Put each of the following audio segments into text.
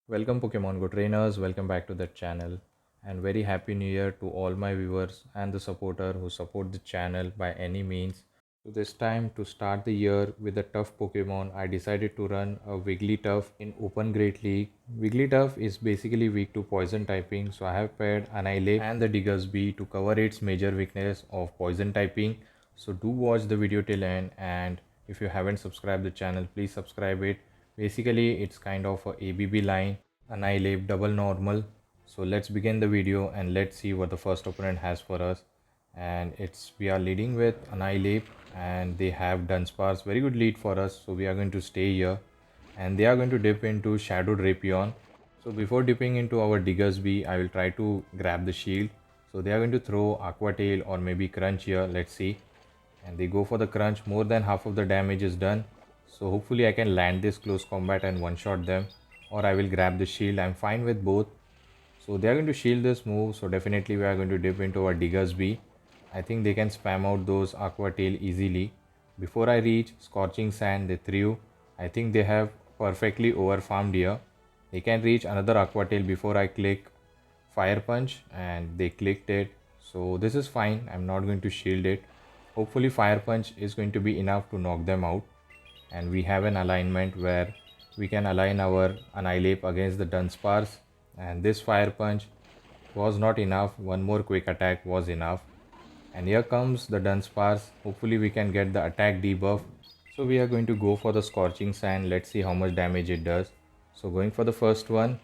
Welcome Pokemon Go trainers, welcome back to the channel and very happy new year to all my viewers and the supporter who support the channel by any means. So this time to start the year with a tough Pokemon, I decided to run a Wigglytuff in Open Great League. Wigglytuff is basically weak to poison typing, so I have paired Annihilate and the Diggersby to cover its major weakness of poison typing. So do watch the video till end, and if you haven't subscribed the channel, please subscribe it. Basically, it's kind of a ABB line, Annihilate, double normal. So let's begin the video and let's see what the first opponent has for us. And it's we are leading with Annihilate and they have Dunsparce, very good lead for us. So we are going to stay here and they are going to dip into Shadow Drapion. So before dipping into our Diggersby, I will try to grab the shield. So they are going to throw Aqua Tail or maybe Crunch here. Let's see. And they go for the crunch. More than half of the damage is done. So hopefully I can land this close combat and one-shot them, or I will grab the shield. I'm fine with both. So they are going to shield this move. So definitely we are going to dip into our Diggersby. I think they can spam out those Aqua Tail easily. Before I reach Scorching Sand, they threw. I think they have perfectly over farmed here. They can reach another Aqua Tail before I click Fire Punch, and they clicked it. So this is fine. I'm not going to shield it. Hopefully Fire Punch is going to be enough to knock them out. And we have an alignment where we can align our Annihilate against the Dunsparce, and this Fire Punch was not enough. One more quick attack was enough. And here comes the Dunsparce. Hopefully we can get the attack debuff. So we are going to go for the Scorching Sand. Let's see how much damage it does. So going for the first one,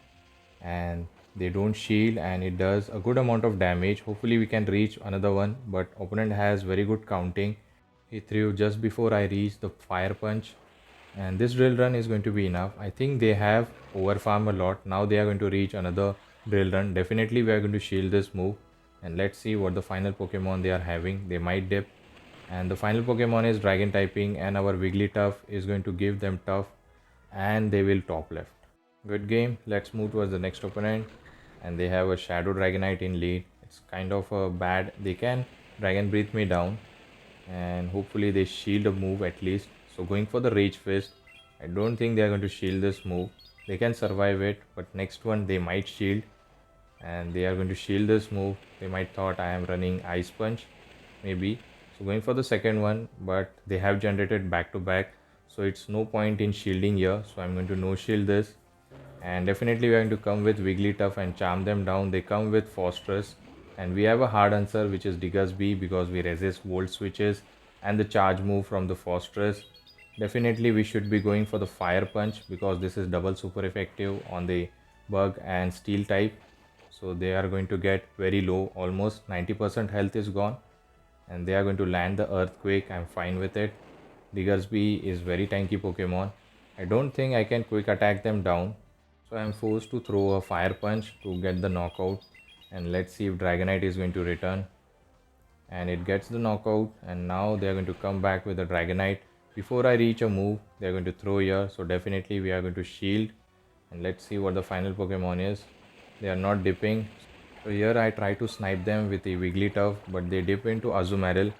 and they don't shield and it does a good amount of damage. Hopefully we can reach another one, but opponent has very good counting. He threw just before I reached the Fire Punch, and this drill run is going to be enough. I think they have over farm a lot. Now they are going to reach another drill run. Definitely we are going to shield this move, and let's see what the final Pokemon they are having. They might dip, and the final Pokemon is Dragon typing, and our Wigglytuff is going to give them tough, and they will top left. Good game. Let's move towards the next opponent, and they have a Shadow Dragonite in lead. It's kind of a bad. They can Dragon Breathe me down, and hopefully they shield a move at least. So going for the Rage Fist, I don't think they are going to shield this move. They can survive it, but next one they might shield, and they are going to shield this move. They might thought I am running Ice Punch, maybe. So going for the second one, but they have generated back to back, so it's no point in shielding here. So I'm going to no shield this, and definitely we are going to come with Wigglytuff and charm them down. They come with Fortress, and we have a hard answer which is Diggersby because we resist Volt Switches and the charge move from the Fortress. Definitely we should be going for the Fire Punch because this is double super effective on the Bug and Steel type. So they are going to get very low, almost 90% health is gone, and they are going to land the Earthquake. I'm fine with it. Diggersby is very tanky Pokemon. I don't think I can quick attack them down, so I'm forced to throw a Fire Punch to get the knockout, and let's see if Dragonite is going to return. And it gets the knockout, and now they are going to come back with the Dragonite. Before I reach a move, they are going to throw here, so definitely we are going to shield. And let's see what the final Pokemon is. They are not dipping, so here I try to snipe them with the Wigglytuff, but they dip into Azumarill.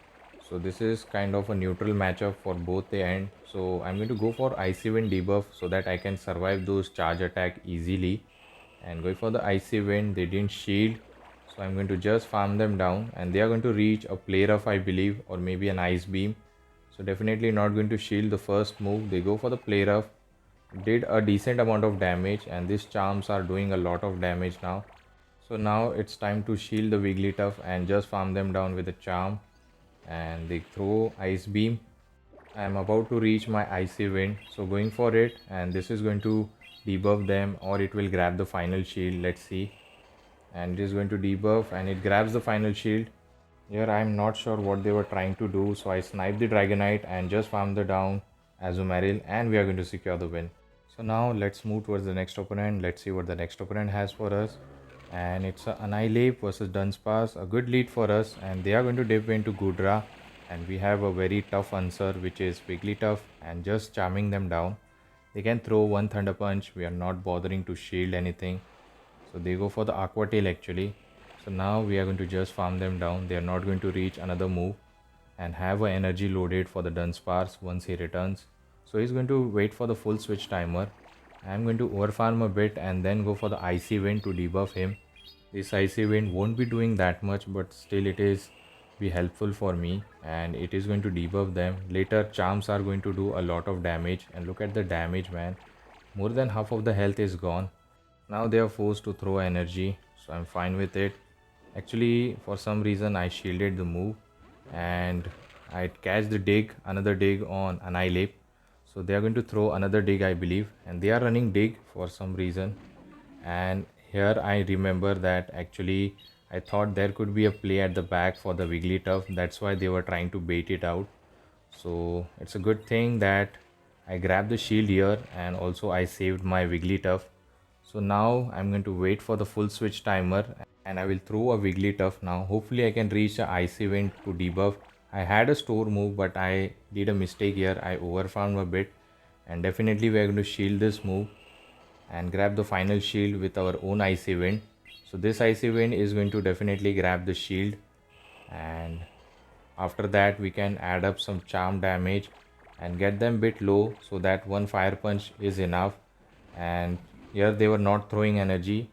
So this is kind of a neutral matchup for both the end. So I'm going to go for Icy Wind debuff so that I can survive those charge attack easily. And going for the Icy Wind, they didn't shield, so I'm going to just farm them down, and they are going to reach a Play Rough, I believe, or maybe an Ice Beam. So definitely not going to shield the first move. They go for the Play Rough. Did a decent amount of damage, and these charms are doing a lot of damage now. So now it's time to shield the Wigglytuff and just farm them down with a charm. And they throw Ice Beam. I'm about to reach my Icy Wind, so going for it, and this is going to debuff them, or it will grab the final shield. Let's see. And it is going to debuff, and it grabs the final shield. Here I'm not sure what they were trying to do, so I sniped the Dragonite and just farmed the down Azumarill, and we are going to secure the win. So now let's move towards the next opponent. Let's see what the next opponent has for us. And it's Annihilate versus Dunsparce, a good lead for us, and they are going to dip into Goodra, and we have a very tough answer which is Wigglytuff, and just charming them down. They can throw one Thunder Punch. We are not bothering to shield anything, so they go for the Aqua Tail actually. So now we are going to just farm them down. They are not going to reach another move, and have a energy loaded for the Dunsparce once he returns. So he's going to wait for the full switch timer, I'm going to overfarm a bit and then go for the Icy Wind to debuff him. This Icy Wind won't be doing that much, but still it is be helpful for me and it is going to debuff them. Later charms are going to do a lot of damage, and look at the damage, man. More than half of the health is gone. Now they are forced to throw energy, so I'm fine with it. Actually, for some reason I shielded the move and I catch the dig, another dig on Annihilate. So they are going to throw another dig, I believe, and they are running dig for some reason. And here I remember that actually I thought there could be a play at the back for the Wigglytuff. That's why they were trying to bait it out. So it's a good thing that I grabbed the shield here and also I saved my Wigglytuff. So now I'm going to wait for the full switch timer and I will throw a Wigglytuff now. Hopefully I can reach the Icy Wind to debuff. I had a store move, but I did a mistake here. I overfarmed a bit, and definitely we are going to shield this move and grab the final shield with our own Icy Wind. So this Icy Wind is going to definitely grab the shield, and after that we can add up some charm damage and get them bit low so that one fire punch is enough. And here they were not throwing energy,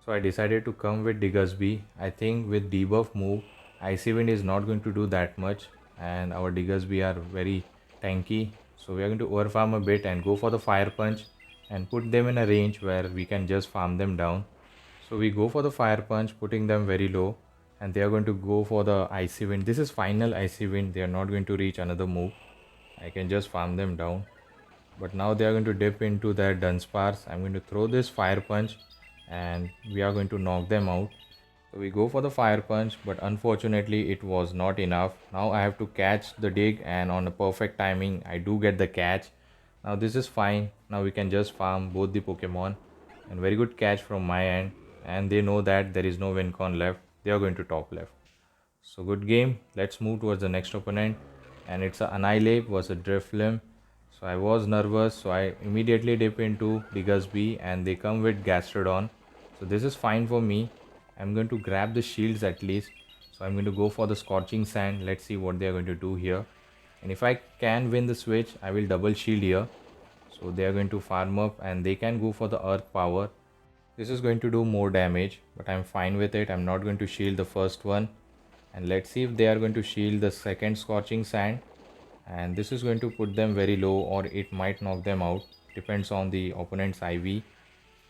so I decided to come with Diggersby. I think with debuff move Icy Wind is not going to do that much, and our Diggersby are very tanky. So we are going to overfarm a bit and go for the fire punch and put them in a range where we can just farm them down. So we go for the fire punch, putting them very low, and they are going to go for the Icy Wind. This is final Icy Wind. They are not going to reach another move. I can just farm them down. But now they are going to dip into their Dunsparce. I'm going to throw this fire punch and we are going to knock them out. So we go for the fire punch, but unfortunately it was not enough. Now I have to catch the dig, and on a perfect timing I do get the catch. Now this is fine. Now we can just farm both the Pokemon, and very good catch from my end. And they know that there is no win con left. They are going to top left. So good game. Let's move towards the next opponent, and it's a Annihilate versus Drifblim. So I was nervous, so I immediately dip into Diggersby and they come with Gastrodon. So this is fine for me. I'm going to grab the shields at least. So I'm going to go for the Scorching Sand. Let's see what they are going to do here. And if I can win the switch, I will double shield here. So they are going to farm up and they can go for the Earth Power. This is going to do more damage, but I'm fine with it. I'm not going to shield the first one. And let's see if they are going to shield the second Scorching Sand. And this is going to put them very low, or it might knock them out. Depends on the opponent's IV.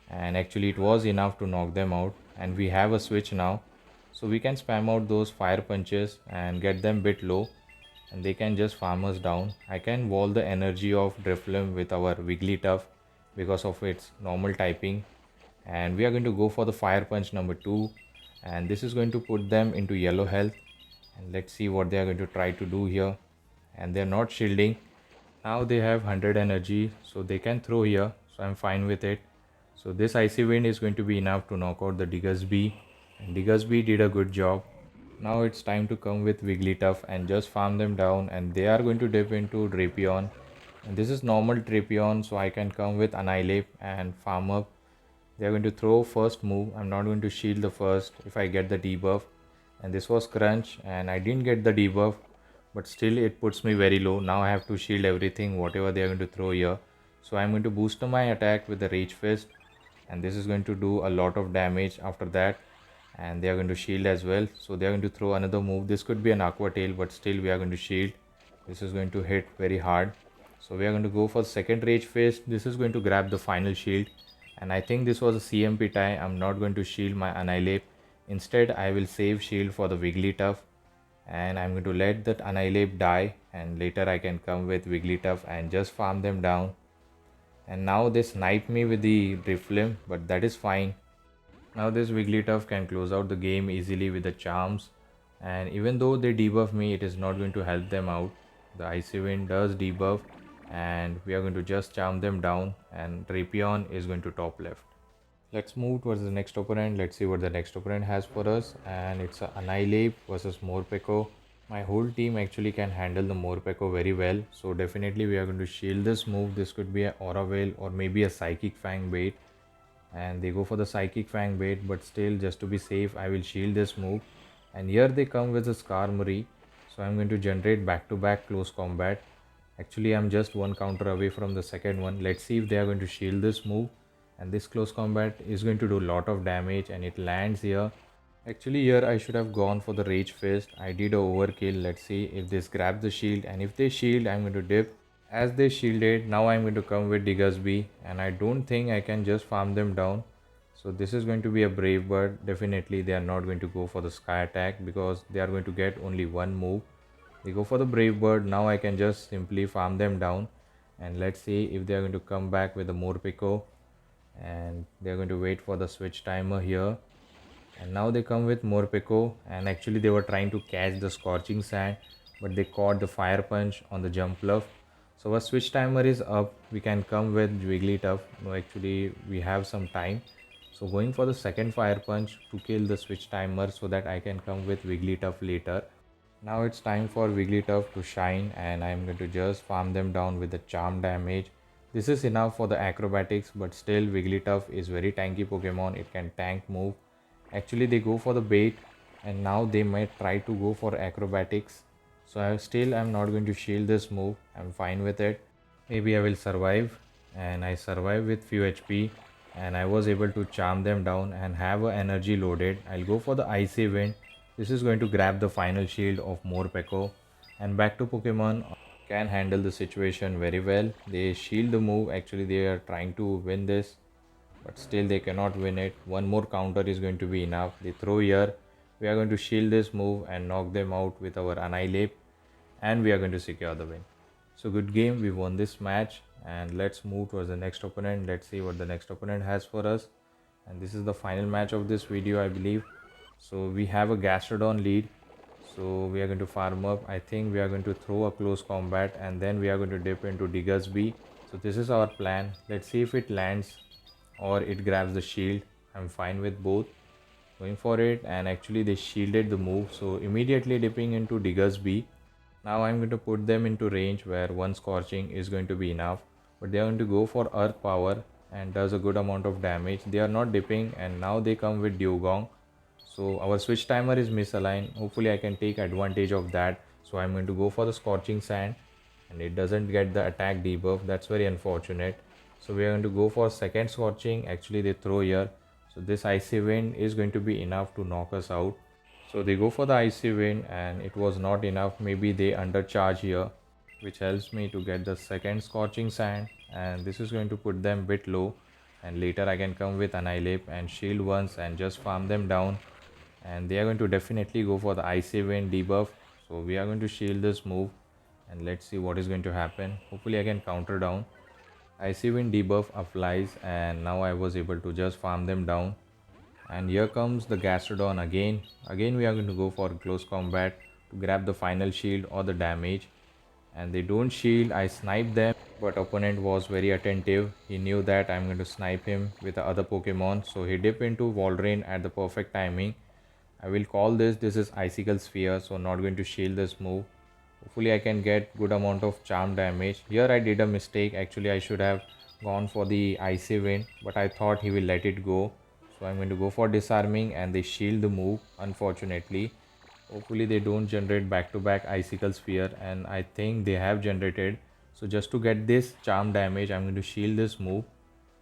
And actually it was enough to knock them out, and we have a switch now, so we can spam out those fire punches and get them bit low and they can just farm us down. I can wall the energy of Drifblim with our Wigglytuff because of its normal typing, and we are going to go for the fire punch number 2, and this is going to put them into yellow health. And let's see what they are going to try to do here. And they're not shielding. Now they have 100 energy, so they can throw here, so I'm fine with it. So this Icy Wind is going to be enough to knock out the Diggersby, and Diggersby did a good job. Now it's time to come with Wigglytuff and just farm them down, and they are going to dip into Drapion. And this is normal Drapion, so I can come with Annihilate and farm up. They are going to throw first move. I'm not going to shield the first if I get the debuff. And this was Crunch and I didn't get the debuff, but still it puts me very low. Now I have to shield everything, whatever they are going to throw here. So I'm going to boost my attack with the Rage Fist, and this is going to do a lot of damage after that. And they are going to shield as well, so they are going to throw another move. This could be an Aqua Tail, but still we are going to shield. This is going to hit very hard, so we are going to go for the second Rage Fist. This is going to grab the final shield, and I think this was a CMP tie. I'm not going to shield my Annihilate. Instead I will save shield for the Wigglytuff, and I'm going to let that Annihilate die, and later I can come with Wigglytuff and just farm them down. And now they snipe me with the Drifblim, but that is fine. Now this Wigglytuff can close out the game easily with the charms, and even though they debuff me, it is not going to help them out. The Icy Wind does debuff, and we are going to just charm them down, and Drapion is going to top left. Let's move towards the next opponent. Let's see what the next opponent has for us, and it's a Annihilate versus Morpeko. My whole team actually can handle the Morpeko very well, so definitely we are going to shield this move. This could be an Aura Veil or maybe a Psychic Fang bait, and they go for the Psychic Fang bait, but still, just to be safe, I will shield this move. And here they come with a Skarmory, so I'm going to generate back to back close combat. Actually, I'm just one counter away from the second one. Let's see if they are going to shield this move. And this close combat is going to do a lot of damage and it lands here. Actually, here I should have gone for the Rage Fist. I did a overkill. Let's see if this grabs the shield, and if they shield, I'm going to dip. As they shielded, now I'm going to come with Diggersby, and I don't think I can just farm them down. So this is going to be a Brave Bird. Definitely they are not going to go for the Sky Attack because they are going to get only one move. They go for the Brave Bird. Now I can just simply farm them down, and let's see if they are going to come back with the Morpeko, and they are going to wait for the switch timer here. And now they come with Morpeko, and actually they were trying to catch the Scorching Sand, but they caught the Fire Punch on the jump bluff. So our switch timer is up. We can come with Wigglytuff. No, actually we have some time. So going for the second Fire Punch to kill the switch timer so that I can come with Wigglytuff later. Now it's time for Wigglytuff to shine, and I'm going to just farm them down with the charm damage. This is enough for the acrobatics, but still Wigglytuff is very tanky Pokemon. It can tank move. Actually they go for the bait, and now they might try to go for acrobatics. So I'm not going to shield this move. I'm fine with it. Maybe I will survive, and I survive with few HP, and I was able to charm them down and have a energy loaded. I'll go for the Icy Wind. This is going to grab the final shield of Morpeko, and back to Pokemon can handle the situation very well. They shield the move. Actually they are trying to win this, but still they cannot win it. One more counter is going to be enough. They throw here. We are going to shield this move and knock them out with our Annihilate, and we are going to secure the win. So good game, we won this match, and let's move towards the next opponent. Let's see what the next opponent has for us. And this is the final match of this video, I believe. So we have a Gastrodon lead, so we are going to farm up. I think we are going to throw a close combat, and then we are going to dip into Diggersby. So this is our plan. Let's see if it lands or it grabs the shield. I'm fine with both. Going for it, and actually they shielded the move, so immediately dipping into Diggersby. Now I'm going to put them into range where one Scorching is going to be enough, but they are going to go for Earth Power and does a good amount of damage. They are not dipping, and now they come with Dugong. So our switch timer is misaligned. Hopefully I can take advantage of that. So I'm going to go for the Scorching Sand, and it doesn't get the attack debuff. That's very unfortunate. So we are going to go for second Scorching. Actually they throw here, so this Icy Wind is going to be enough to knock us out. So they go for the Icy Wind, and it was not enough. Maybe they undercharge here, which helps me to get the second Scorching Sand, and this is going to put them a bit low, and later I can come with Annihilate and shield once and just farm them down, and they are going to definitely go for the Icy Wind debuff. So we are going to shield this move, and let's see what is going to happen. Hopefully I can counter down. Icy Wind debuff applies, and now I was able to just farm them down. And here comes the Gastrodon again. Again we are going to go for close combat to grab the final shield or the damage. And they don't shield. I snipe them, but opponent was very attentive. He knew that I'm going to snipe him with the other Pokemon, so he dipped into Volrain at the perfect timing. I will call this is Icicle Sphere, so not going to shield this move. Hopefully I can get good amount of charm damage. Here I did a mistake. Actually I should have gone for the Icy Wind, but I thought he will let it go. So I'm going to go for Disarming, and they shield the move, unfortunately. Hopefully they don't generate back-to-back Icicle Sphere, and I think they have generated. So just to get this charm damage, I'm going to shield this move,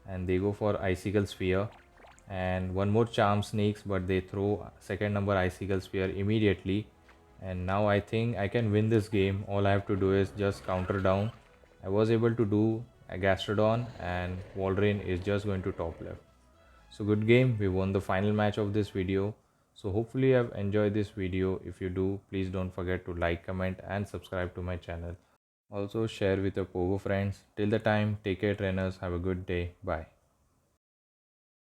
and they go for Icicle Sphere. And one more Charm Sneaks, but they throw second number Icicle Sphere immediately. And now I think I can win this game. All I have to do is just counter down. I was able to do a Gastrodon, and Volrain is just going to top left. So good game, we won the final match of this video. So hopefully you have enjoyed this video. If you do, please don't forget to like, comment and subscribe to my channel. Also share with your Pogo friends. Till the time, take care trainers, have a good day, bye.